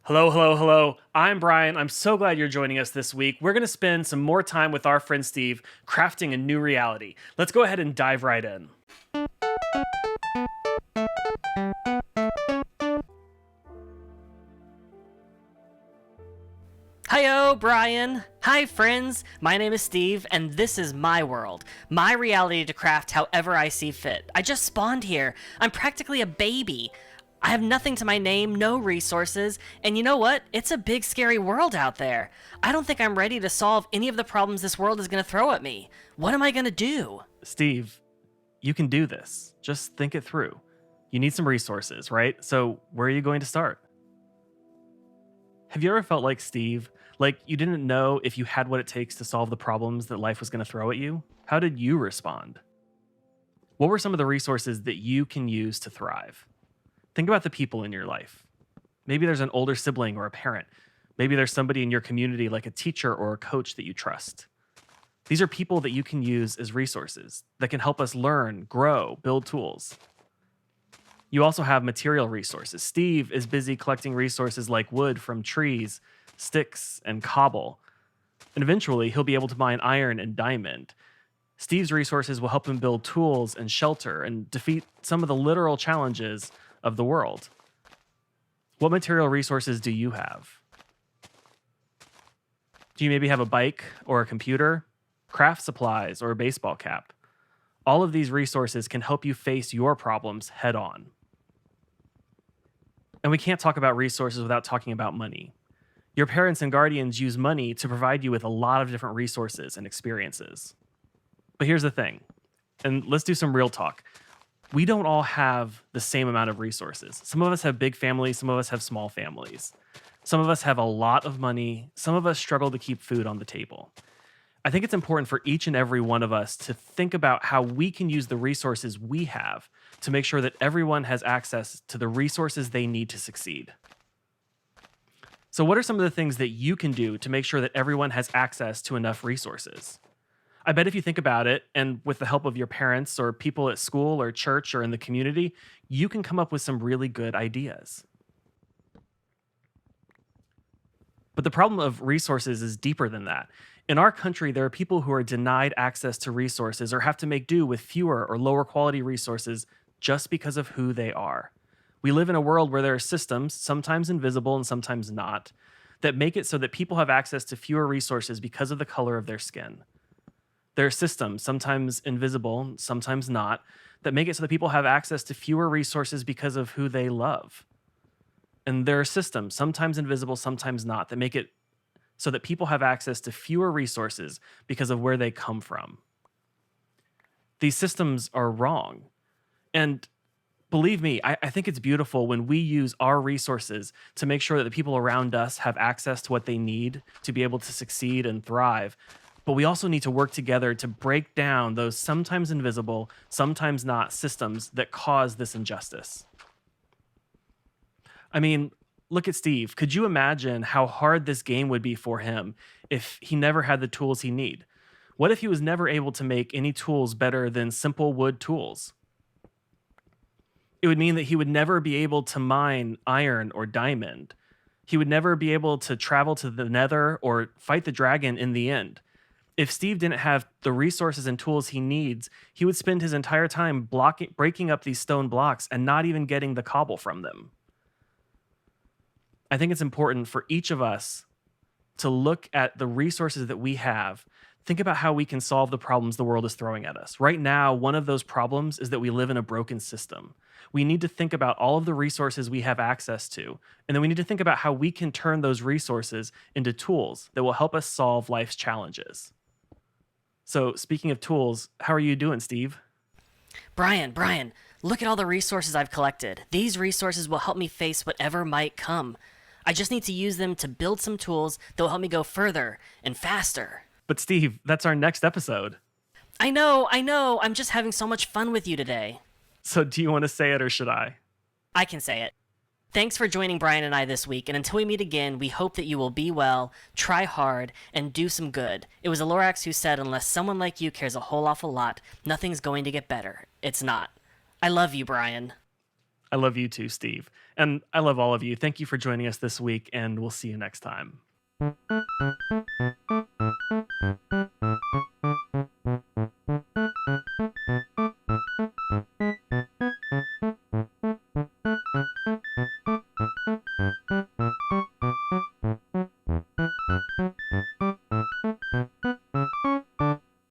Hello, hello, hello. I'm Brian. I'm so glad you're joining us this week. We're going to spend some more time with our friend Steve crafting a new reality. Let's go ahead and dive right in. Hiyo, Brian. Hi, friends. My name is Steve, and this is my world. My reality to craft however I see fit. I just spawned here. I'm practically a baby. I have nothing to my name, no resources, and you know what? It's a big, scary world out there. I don't think I'm ready to solve any of the problems this world is going to throw at me. What am I going to do? Steve, you can do this. Just think it through. You need some resources, right? So, where are you going to start? Have you ever felt like Steve? Like you didn't know if you had what it takes to solve the problems that life was going to throw at you? How did you respond? What were some of the resources that you can use to thrive? Think about the people in your life. Maybe there's an older sibling or a parent. Maybe there's somebody in your community like a teacher or a coach that you trust. These are people that you can use as resources that can help us learn, grow, build tools. You also have material resources. Steve is busy collecting resources like wood from trees, sticks, and cobble. And eventually, he'll be able to mine iron and diamond. Steve's resources will help him build tools and shelter and defeat some of the literal challenges of the world. What material resources do you have? Do you maybe have a bike or a computer, craft supplies, or a baseball cap? All of these resources can help you face your problems head on. And we can't talk about resources without talking about money. Your parents and guardians use money to provide you with a lot of different resources and experiences. But here's the thing, and let's do some real talk. We don't all have the same amount of resources. Some of us have big families, some of us have small families. Some of us have a lot of money, some of us struggle to keep food on the table. I think it's important for each and every one of us to think about how we can use the resources we have to make sure that everyone has access to the resources they need to succeed. So what are some of the things that you can do to make sure that everyone has access to enough resources? I bet if you think about it, and with the help of your parents or people at school or church or in the community, you can come up with some really good ideas. But the problem of resources is deeper than that. In our country, there are people who are denied access to resources or have to make do with fewer or lower quality resources just because of who they are. We live in a world where there are systems, sometimes invisible and sometimes not, that make it so that people have access to fewer resources because of the color of their skin. There are systems, sometimes invisible, sometimes not, that make it so that people have access to fewer resources because of who they love. And there are systems, sometimes invisible, sometimes not, that make it so that people have access to fewer resources because of where they come from. These systems are wrong. And believe me, I think it's beautiful when we use our resources to make sure that the people around us have access to what they need to be able to succeed and thrive. But we also need to work together to break down those sometimes invisible, sometimes not systems that cause this injustice. I mean, look at Steve. Could you imagine how hard this game would be for him if he never had the tools he need? What if he was never able to make any tools better than simple wood tools? It would mean that he would never be able to mine iron or diamond. He would never be able to travel to the Nether or fight the dragon in the end. If Steve didn't have the resources and tools he needs, he would spend his entire time breaking up these stone blocks and not even getting the cobble from them. I think it's important for each of us to look at the resources that we have, think about how we can solve the problems the world is throwing at us. Right now, one of those problems is that we live in a broken system. We need to think about all of the resources we have access to, and then we need to think about how we can turn those resources into tools that will help us solve life's challenges. So, speaking of tools, how are you doing, Steve? Brian, look at all the resources I've collected. These resources will help me face whatever might come. I just need to use them to build some tools that will help me go further and faster. But Steve, that's our next episode. I know. I'm just having so much fun with you today. So do you want to say it or should I? I can say it. Thanks for joining Brian and I this week, and until we meet again, we hope that you will be well, try hard, and do some good. It was a Lorax who said, unless someone like you cares a whole awful lot, nothing's going to get better. It's not. I love you, Brian. I love you too, Steve. And I love all of you. Thank you for joining us this week, and we'll see you next time.